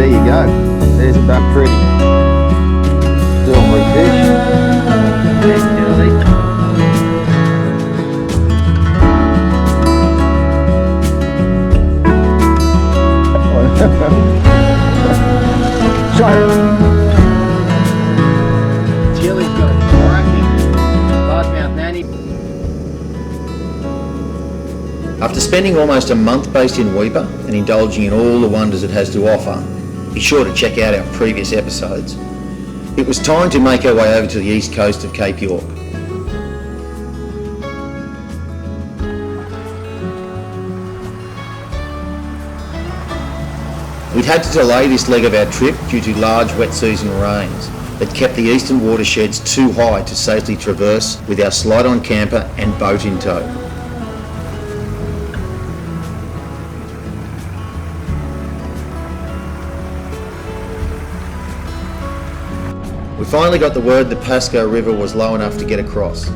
there you go. There's a buck pretty. Still on refish. There's Tilly. Tilly's got a cracking largemouth nanny. After spending almost a month based in Weipa and indulging in all the wonders it has to offer, be sure to check out our previous episodes. It was time to make our way over to the east coast of Cape York. We'd had to delay this leg of our trip due to large wet season rains that kept the eastern watersheds too high to safely traverse with our slide-on camper and boat in tow. We finally got the word the Pasco River was low enough to get across.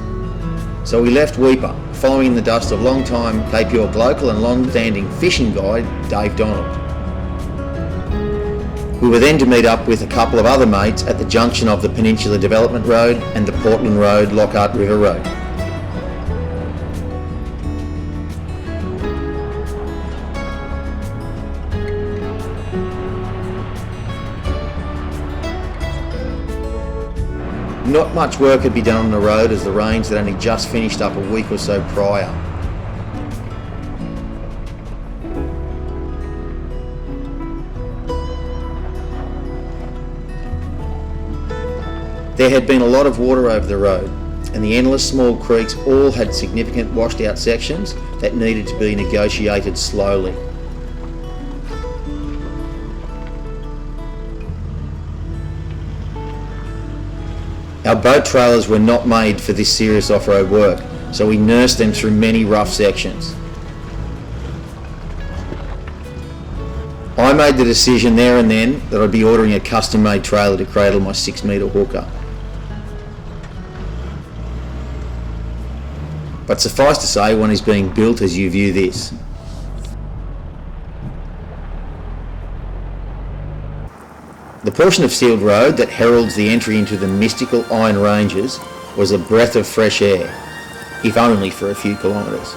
So we left Weipa, following in the dust of long-time Cape York local and long-standing fishing guide, Dave Donald. We were then to meet up with a couple of other mates at the junction of the Peninsula Development Road and the Portland Road Lockhart River Road. Not much work had been done on the road as the rains had only just finished up a week or so prior. There had been a lot of water over the road, and the endless small creeks all had significant washed out sections that needed to be negotiated slowly. Our boat trailers were not made for this serious off-road work, so we nursed them through many rough sections. I made the decision there and then that I'd be ordering a custom-made trailer to cradle my 6-metre hooker. But suffice to say, one is being built as you view this. The portion of sealed road that heralds the entry into the mystical Iron Ranges was a breath of fresh air, if only for a few kilometres.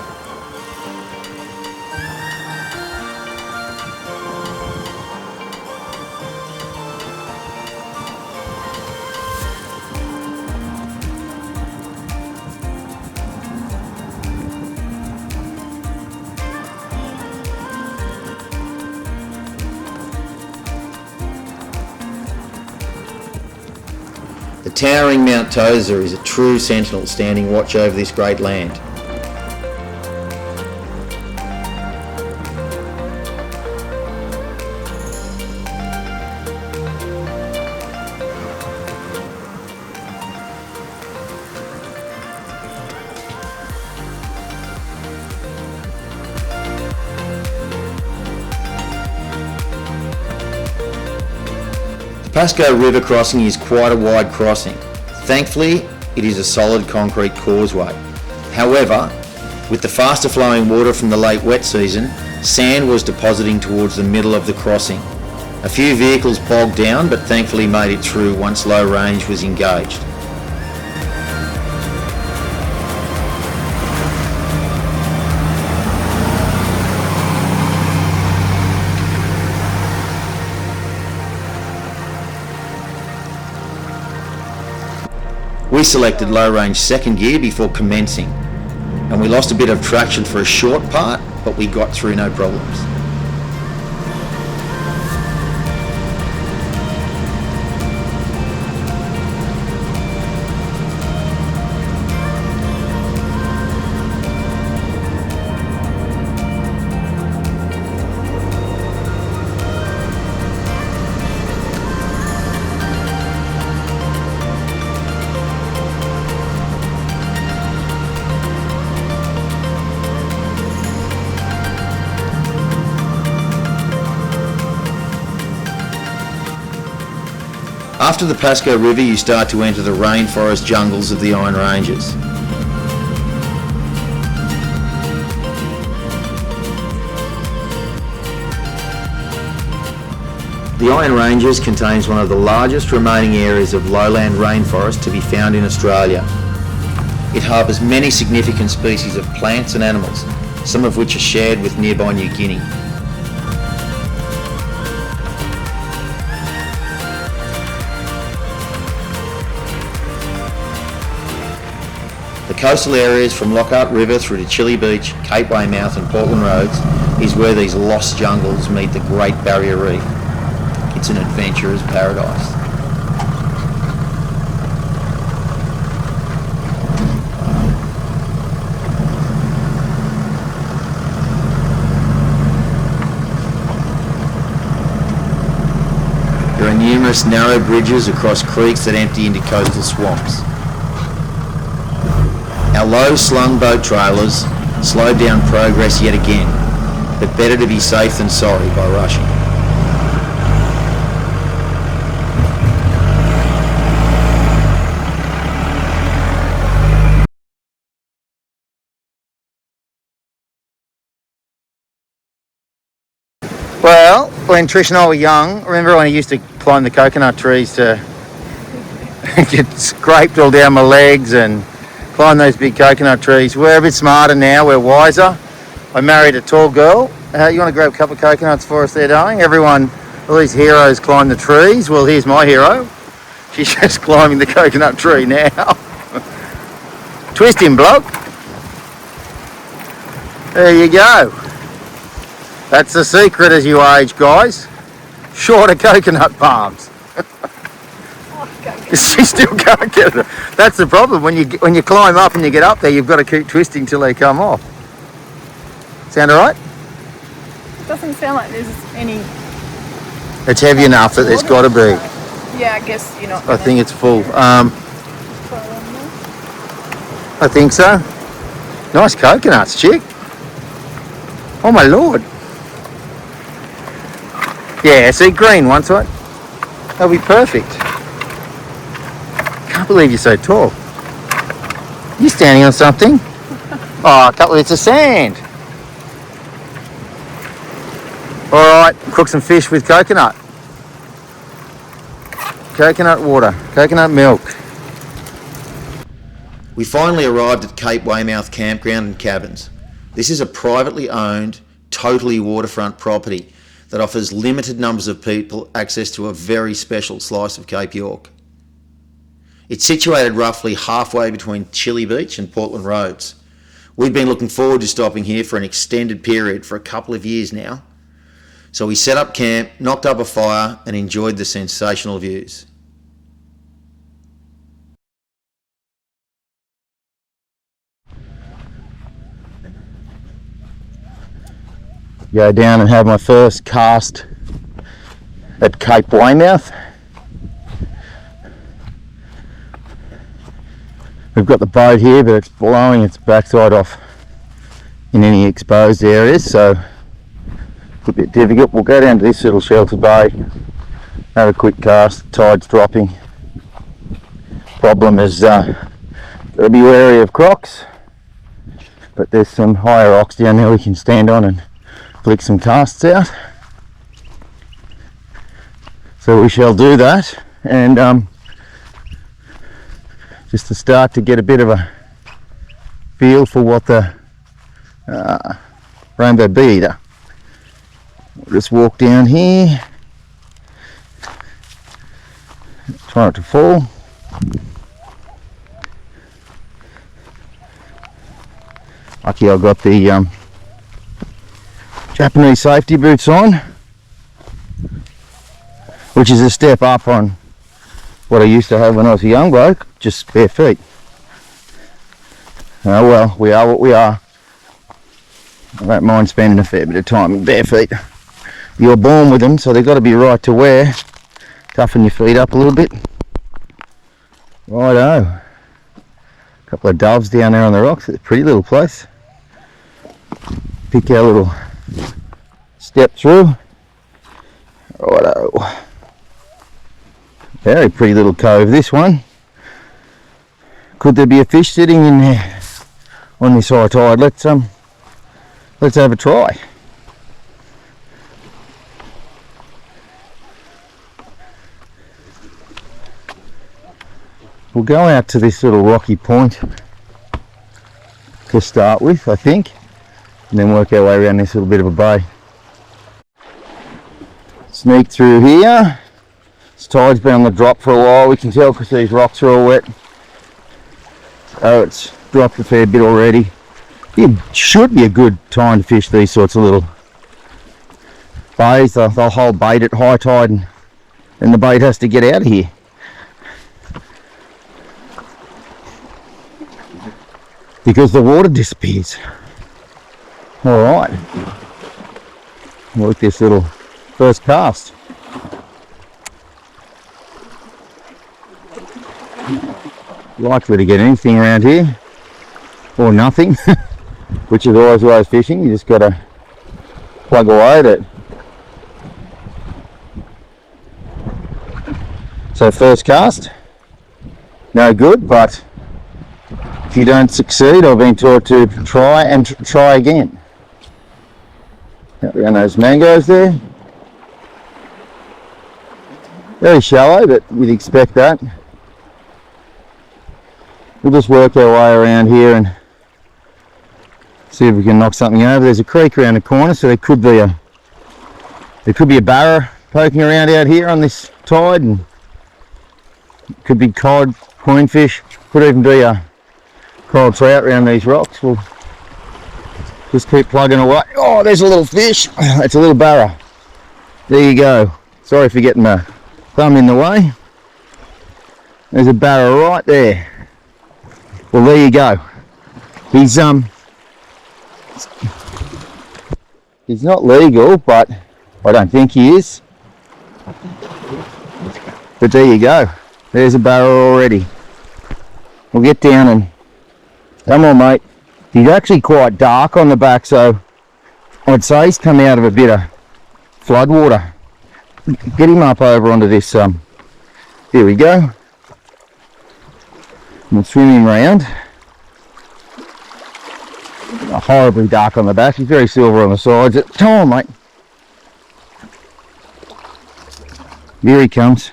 The towering Mount Tozer is a true sentinel standing watch over this great land. Pasco River crossing is quite a wide crossing. Thankfully, it is a solid concrete causeway. However, with the faster flowing water from the late wet season, sand was depositing towards the middle of the crossing. A few vehicles bogged down, but thankfully made it through once low range was engaged. We selected low range second gear before commencing, and we lost a bit of traction for a short part, but we got through no problems. After the Pasco River, you start to enter the rainforest jungles of the Iron Ranges. The Iron Ranges contains one of the largest remaining areas of lowland rainforest to be found in Australia. It harbours many significant species of plants and animals, some of which are shared with nearby New Guinea. The coastal areas from Lockhart River through to Chile Beach, Cape Weymouth and Portland Roads is where these lost jungles meet the Great Barrier Reef. It's an adventurer's paradise. There are numerous narrow bridges across creeks that empty into coastal swamps. Our low slung boat trailers slowed down progress yet again, but better to be safe than sorry by rushing. Well, when Trish and I were young, remember when I used to climb the coconut trees to get scraped all down my legs and climb those big coconut trees? We're a bit smarter now, we're wiser. I married a tall girl. You want to grab a couple of coconuts for us there, darling? Everyone, all these heroes climb the trees. Well, here's my hero. She's just climbing the coconut tree now. Twist him, bloke. There you go. That's the secret as you age, guys. Shorter coconut palms. She still can't get it. That's the problem. When you climb up and you get up there, you've got to keep twisting till they come off. Sound alright? It doesn't sound like there's any... It's heavy enough that there's got to be. Yeah, I guess you're not... I think it's full. I think so. Nice coconuts, chick. Oh my lord. Yeah, see, green ones, right? That'll be perfect. Can't believe you're so tall. You standing on something? Oh, a couple of bits of sand. All right, cook some fish with coconut. Coconut water, coconut milk. We finally arrived at Cape Weymouth Campground and Cabins. This is a privately owned, totally waterfront property that offers limited numbers of people access to a very special slice of Cape York. It's situated roughly halfway between Chile Beach and Portland Roads. We've been looking forward to stopping here for an extended period for a couple of years now. So we set up camp, knocked up a fire and enjoyed the sensational views. Go down and have my first cast at Cape Weymouth. We've got the boat here, but it's blowing its backside off in any exposed areas, so it's a bit difficult. We'll go down to this little shelter bay, have a quick cast. Tide's dropping. Problem is, got to be wary of crocs, but there's some higher rocks down there we can stand on and flick some casts out. So we shall do that, and just to start to get a bit of a feel for what the rainbow bee eater. We'll just walk down here, try not to fall. Lucky I got the Japanese safety boots on, which is a step up on what I used to have when I was a young bloke, just bare feet. Oh well, we are what we are. I don't mind spending a fair bit of time in bare feet. You're born with them, so they've got to be right to wear. Toughen your feet up a little bit. Righto. A couple of doves down there on the rocks. It's a pretty little place. Pick our little step through. Righto. Very pretty little cove, this one. Could there be a fish sitting in there on this high tide? Let's have a try. we'll go out to this little rocky point to start with, I think, and then work our way around this little bit of a bay. Sneak through here. This tide's been on the drop for a while, we can tell because these rocks are all wet. Oh, it's dropped a fair bit already. It should be a good time to fish these sorts of little bays. They'll hold bait at high tide and the bait has to get out of here. Because the water disappears. Alright. Work this little first cast. Likely to get anything around here. Or nothing. Which is always ways fishing. You just got to plug away at it. So first cast. No good, but if you don't succeed, I've been taught to try and try again. Out around those mangroves there. Very shallow, but you'd expect that. We'll just work our way around here and see if we can knock something over. There's a creek around the corner, so there could be a barra poking around out here on this tide, and it could be cod, queenfish, could even be a coral trout around these rocks. We'll just keep plugging away. Oh, there's a little fish. It's a little barra. There you go. Sorry for getting my thumb in the way. There's a barra right there. Well, there you go. He's not legal, but I don't think he is. But there you go. There's a barra already. We'll get down and come on, mate. He's actually quite dark on the back, so I'd say he's come out of a bit of flood water. Get him up over onto this. Here we go. We'll swim him round. Horribly dark on the back. He's very silver on the sides. Come on, mate. Here he comes.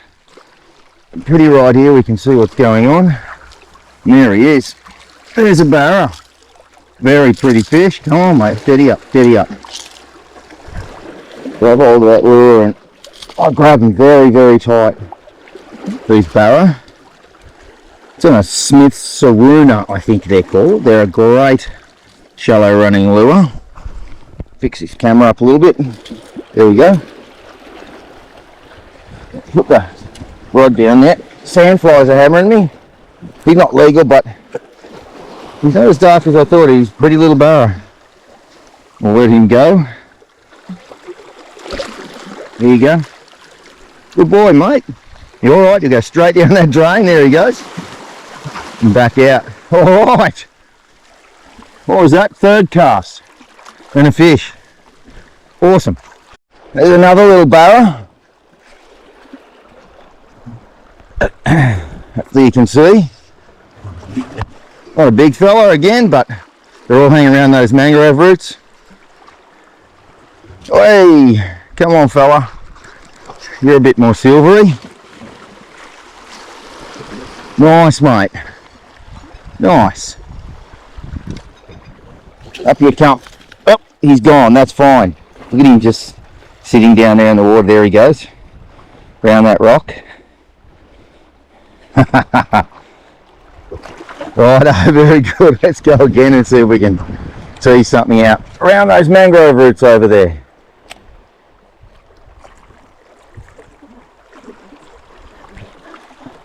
Pretty right here, we can see what's going on. And there he is. There's a barra. Very pretty fish. Come on, mate. Steady up, steady up. Grab hold of that lure and I grab them very, very tight. These barra. It's on a Smith Saruna, I think they're called. They're a great shallow running lure. Fix this camera up a little bit. There we go. Put the rod down there. Sandflies are hammering me. He's not legal, but he's not as dark as I thought. He's a pretty little barra. We'll let him go. There you go. Good boy, mate. You alright? You go straight down that drain. There he goes. And back out. Alright. What was that? Third cast. And a fish. Awesome. There's another little barra. Hopefully you can see. Not a big fella again, but they're all hanging around those mangrove roots. Hey, come on fella. You're a bit more silvery. Nice, mate. Nice. Up you come. Oh, he's gone. That's fine. Look at him just sitting down there in the water. There he goes. Around that rock. Right, very good. Let's go again and see if we can tease something out around those mangrove roots over there.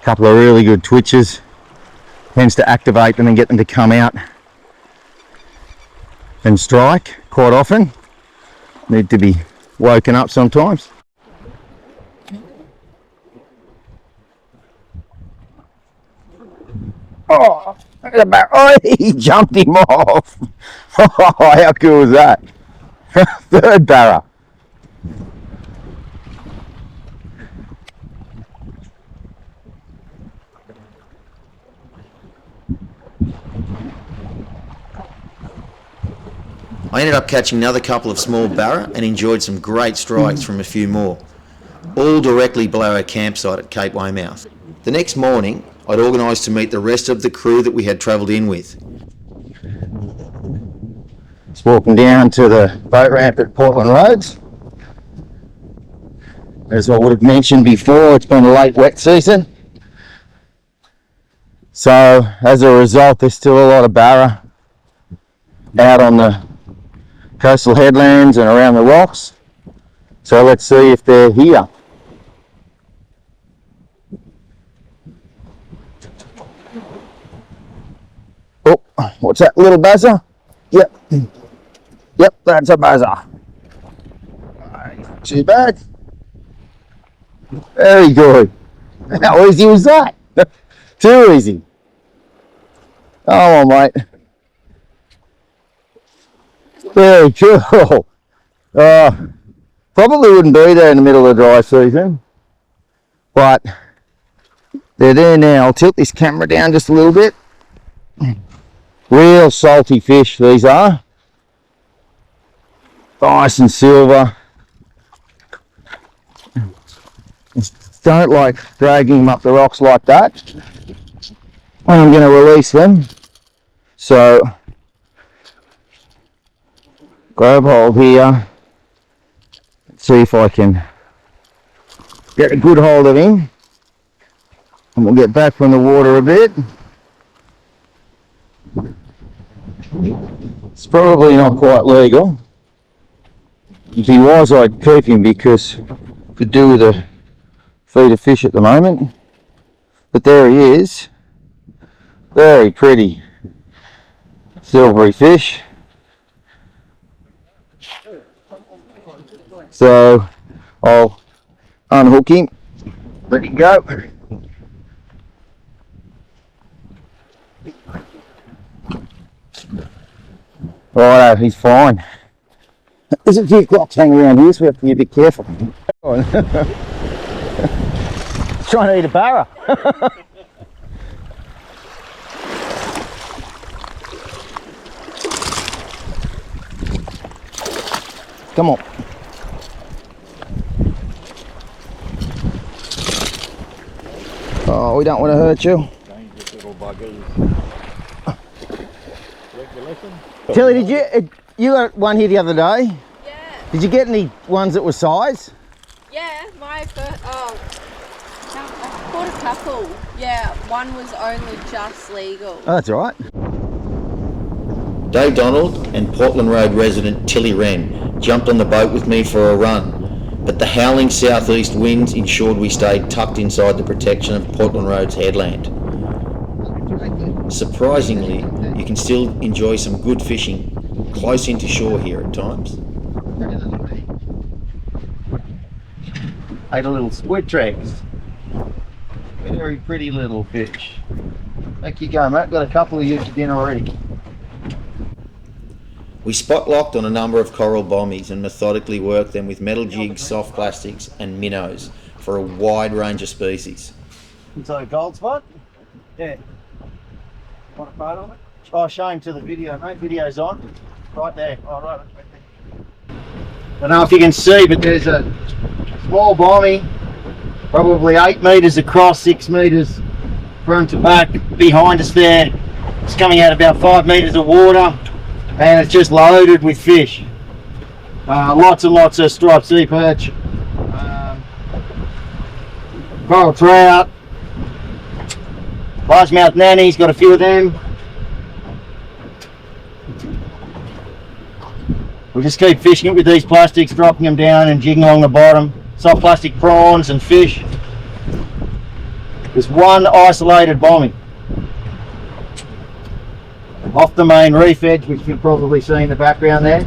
Couple of really good twitches. Tends to activate them and get them to come out and strike quite often. Need to be woken up sometimes. Oh, oh, he jumped him off. Oh, how cool was that? Third barra. I ended up catching another couple of small barra and enjoyed some great strikes from a few more, all directly below our campsite at Cape Weymouth. The next morning, I'd organised to meet the rest of the crew that we had travelled in with. Just walking down to the boat ramp at Portland Roads. As I would have mentioned before, it's been a late wet season. So as a result, there's still a lot of barra out on the coastal headlands and around the rocks. So let's see if they're here. Oh, what's that, little buzzer? Yep. Yep, that's a buzzer. Too bad. Very good. How easy was that? Too easy. Come on, mate. Very cool. Probably wouldn't be there in the middle of the dry season, but they're there now. I'll tilt this camera down just a little bit. Real salty fish these are. Nice and silver. Don't like dragging them up the rocks like that. I'm going to release them. So grab hold here. Let's see if I can get a good hold of him. And we'll get back from the water a bit. It's probably not quite legal. If he was, I'd keep him because could do with a feed of fish at the moment. But there he is. Very pretty silvery fish. So I'll unhook him, let him go. Righto, he's fine. There's a few clocks hanging around here, so we have to be a bit careful. Trying to eat a barra. Come on. Oh, we don't want to hurt you. Dangerous little buggers. Tilly, did you got one here the other day? Yeah. Did you get any ones that were size? Yeah, my first, I caught a couple. Yeah, one was only just legal. Oh, that's all right. Dave Donald and Portland Road resident Tilly Wren jumped on the boat with me for a run, but the howling southeast winds ensured we stayed tucked inside the protection of Portland Road's headland. Surprisingly, you can still enjoy some good fishing close into shore here at times. Ate a little squid tracks. Very pretty little fish. Back you go, mate. Got a couple of you for dinner already. We spot locked on a number of coral bommies and methodically worked them with metal jigs, soft plastics and minnows for a wide range of species. Inside a gold spot? Yeah. Want a photo of it? Oh, show him to the video, mate. Video's on. Right there. Oh, right. Right there. I don't know if you can see, but there's a small bommy, probably 8 metres across, 6 metres front to back, behind us there. It's coming out about 5 metres of water, and it's just loaded with fish. Lots and lots of striped sea perch, coral trout, largemouth nannies, got a few of them. We just keep fishing it with these plastics, dropping them down and jigging along the bottom. Soft plastic prawns and fish. There's one isolated bommy off the main reef edge, which you'll probably see in the background there.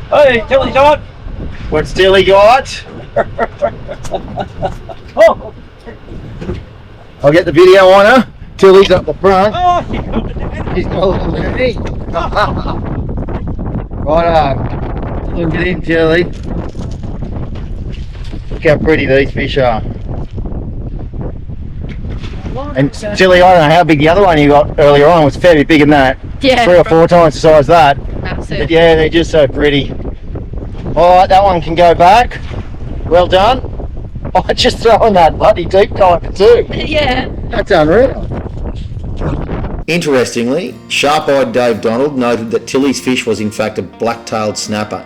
Hey, Tilly's on! What's Tilly got? Oh. I'll get the video on her. Tilly's up the front. Oh, she got the daddy. He's got a little daddy. Righto. Look at him, Tilly. Look how pretty these fish are. And Tilly, I don't know how big the other one you got earlier on was. Fairly bigger than that. Yeah. 3 or 4 times the size of that. Massive. But yeah, they're just so pretty. Alright, that one can go back. Well done. Oh, just throwing that bloody deep diver too. Yeah. That's unreal. Interestingly, sharp-eyed Dave Donald noted that Tilly's fish was in fact a black-tailed snapper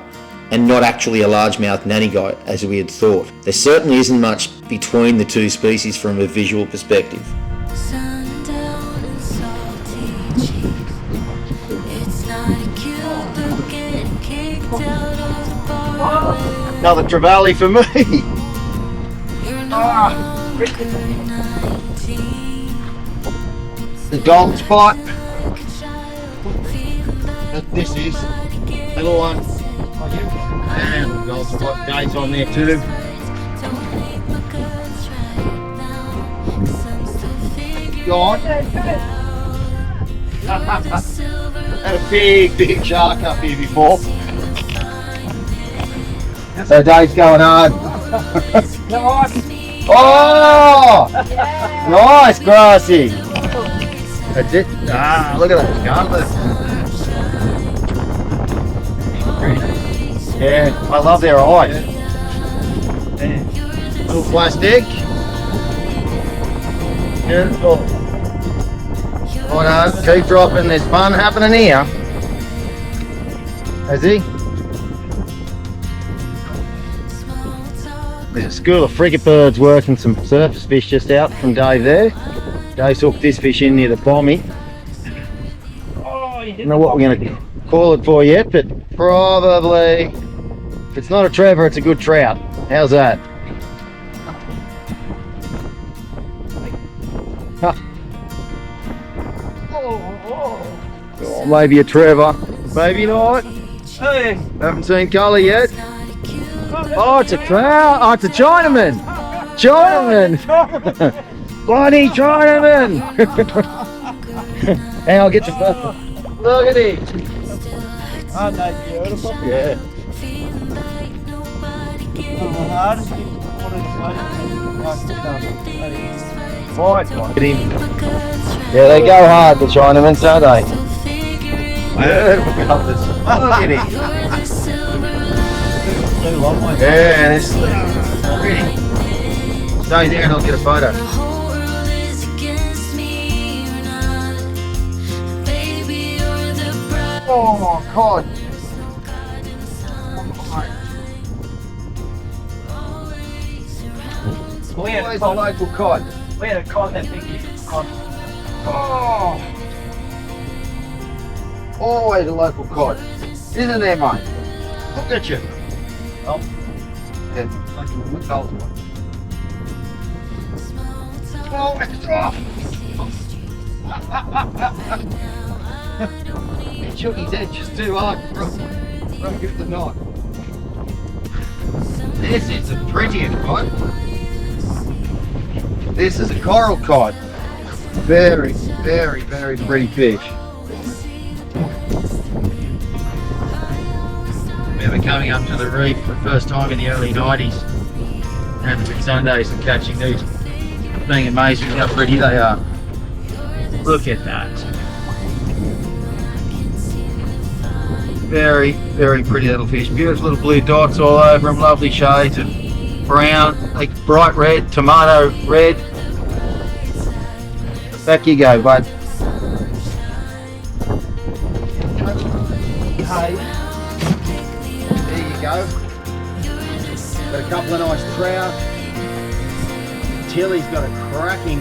and not actually a largemouth nannygoat as we had thought. There certainly isn't much between the two species from a visual perspective. Sundown and salty cheeks. It's not cute looking kicked out of the bar. Another trevally for me. You're no longer 19. The gold spot. Feeling This is little one. And the gold spot dates on there too. don't make my guts right now. Some still figure Gone. Had a big shark up here before. So Dave's going hard. Oh! Nice, Grassy. That's it. Ah, look at those gauntlets. Yeah, I love their eyes. Yeah. Little plastic. Beautiful. Right, keep dropping. There's fun happening here. Is he? There's a school of frigate birds working some surface fish just out from Dave there. Dave's hooked this fish in near the bommy. Don't know what we're going to call it for yet, but probably, if it's not a trevor, it's a good trout. How's that? Huh. Oh, maybe a trevor, maybe not. Haven't seen colour yet. Oh, it's a trout. Oh, it's a Chinaman. Chinaman. Bloody Chinaman. Hang on, I'll get your photo. Look at it. Aren't they beautiful? Yeah. Right, look at him. Yeah, they go hard, the Chinamen, don't they? Look at him. Yeah, and it's pretty. Stay there and I'll get a photo. Oh, God. Always a local cod. We had a cod that big cod. Oh. Always a local cod. Isn't there, mate? Look at you. Oh, Yeah. like a wood cold one. Oh, it's off. He shook his head just too hard. Broke the knot. This is a prettier cod. This is a coral cod. Very, very, very pretty fish. I remember coming up to the reef for the first time in the early 90s, having some Sundays and catching these, being amazed at how pretty they are. Look at that. Very, very pretty little fish. Beautiful little blue dots all over them, lovely shades of brown, like bright red, tomato red. Back you go, bud. Hey. There you go. Got a couple of nice trout. Tilly's got a cracking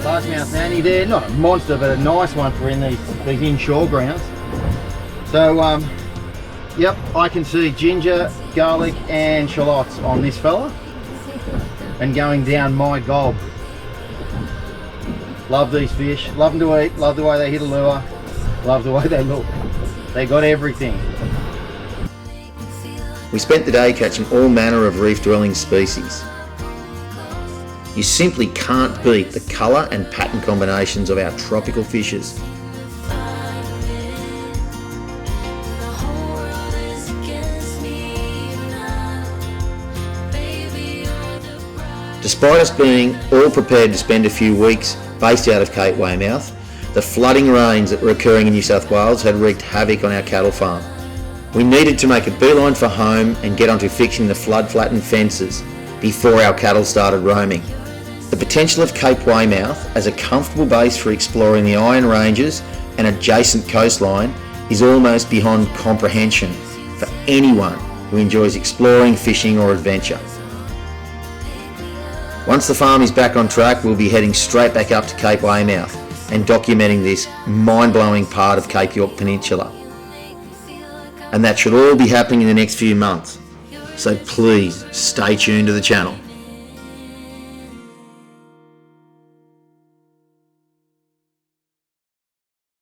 largemouth nanny there. Not a monster, but a nice one for in these inshore grounds. So, yep, I can see ginger, garlic and shallots on this fella. And going down my gob. Love these fish, love them to eat, love the way they hit a lure, love the way they look. They got everything. We spent the day catching all manner of reef-dwelling species. You simply can't beat the colour and pattern combinations of our tropical fishes. Despite us being all prepared to spend a few weeks based out of Cape Weymouth, the flooding rains that were occurring in New South Wales had wreaked havoc on our cattle farm. We needed to make a beeline for home and get onto fixing the flood-flattened fences before our cattle started roaming. The potential of Cape Weymouth as a comfortable base for exploring the Iron Ranges and adjacent coastline is almost beyond comprehension for anyone who enjoys exploring, fishing or adventure. Once the farm is back on track, we'll be heading straight back up to Cape Weymouth and documenting this mind-blowing part of Cape York Peninsula. And that should all be happening in the next few months. So please stay tuned to the channel.